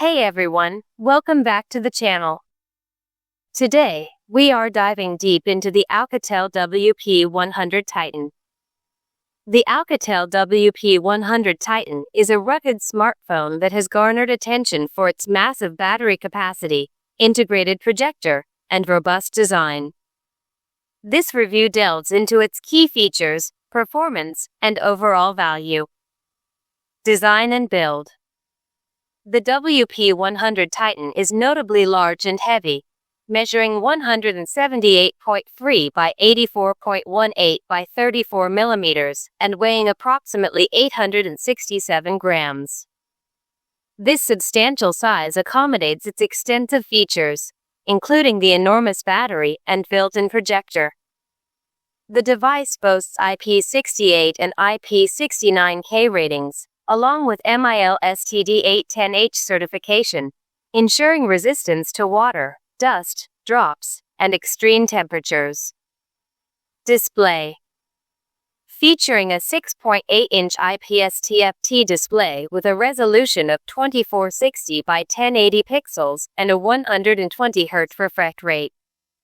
Hey everyone, welcome back to the channel. Today, we are diving deep into the Oukitel WP100 Titan. The Oukitel WP100 Titan is a rugged smartphone that has garnered attention for its massive battery capacity, integrated projector, and robust design. This review delves into its key features, performance, and overall value. Design and build. The WP100 Titan is notably large and heavy, measuring 178.3 by 84.18 by 34 millimeters and weighing approximately 867 grams. This substantial size accommodates its extensive features, including the enormous battery and built-in projector. The device boasts IP68 and IP69K ratings, along with MIL-STD 810H certification, ensuring resistance to water, dust, drops, and extreme temperatures. Display. Featuring a 6.8-inch IPS TFT display with a resolution of 2460 by 1080 pixels and a 120 Hz refresh rate,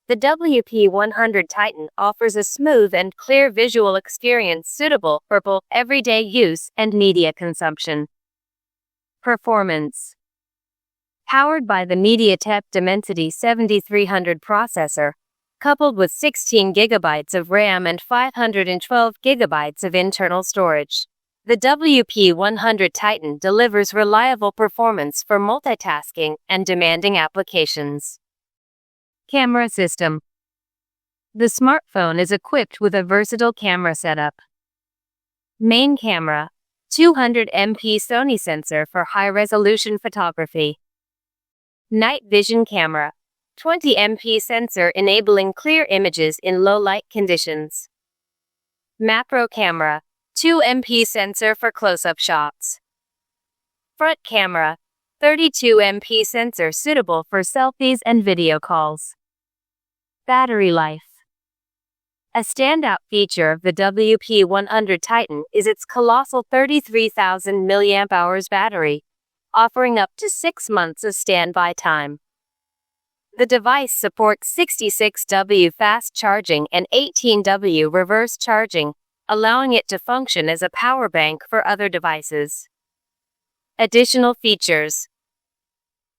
the WP100 Titan offers a smooth and clear visual experience suitable for both everyday use and media consumption. Performance. Powered by the MediaTek Dimensity 7300 processor, coupled with 16 GB of RAM and 512 GB of internal storage, the WP100 Titan delivers reliable performance for multitasking and demanding applications. Camera system. The smartphone is equipped with a versatile camera setup. Main camera, 200MP Sony sensor for high-resolution photography. Night vision camera, 20MP sensor enabling clear images in low-light conditions. Macro camera, 2MP sensor for close-up shots. Front camera, 32MP sensor suitable for selfies and video calls. Battery life. A standout feature of the WP100 Titan is its colossal 33,000 mAh battery, offering up to 6 months of standby time. The device supports 66W fast charging and 18W reverse charging, allowing it to function as a power bank for other devices. Additional features.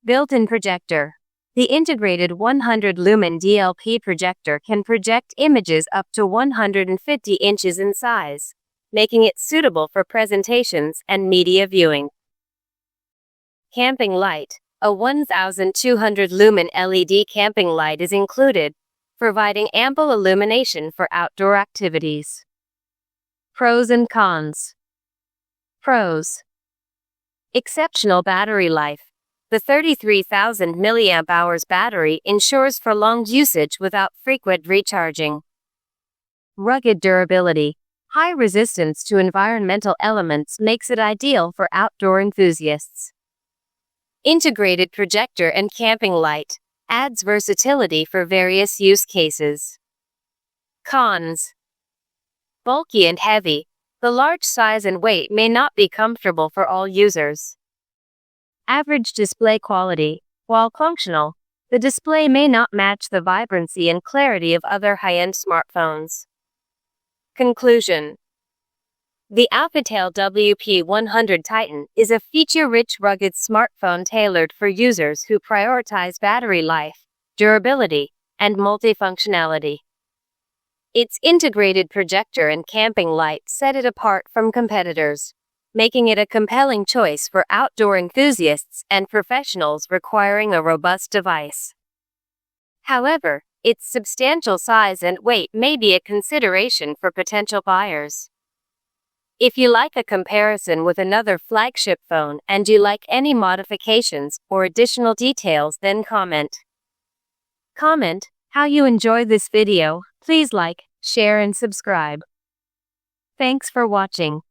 Built-in projector. The integrated 100-lumen DLP projector can project images up to 150 inches in size, making it suitable for presentations and media viewing. Camping light. A 1,200-lumen LED camping light is included, providing ample illumination for outdoor activities. Pros and cons. Pros. Exceptional battery life. The 33,000 mAh battery ensures prolonged usage without frequent recharging. Rugged durability. High resistance to environmental elements makes it ideal for outdoor enthusiasts. Integrated projector and camping light adds versatility for various use cases. Cons. Bulky and heavy. The large size and weight may not be comfortable for all users. Average display quality. While functional, the display may not match the vibrancy and clarity of other high-end smartphones. Conclusion. The Oukitel WP100 Titan is a feature-rich rugged smartphone tailored for users who prioritize battery life, durability, and multifunctionality. Its integrated projector and camping light set it apart from competitors, making it a compelling choice for outdoor enthusiasts and professionals requiring a robust device. However, its substantial size and weight may be a consideration for potential buyers. If you like a comparison with another flagship phone and you like any modifications or additional details, then comment. Comment how you enjoy this video. Please like, share, and subscribe. Thanks for watching.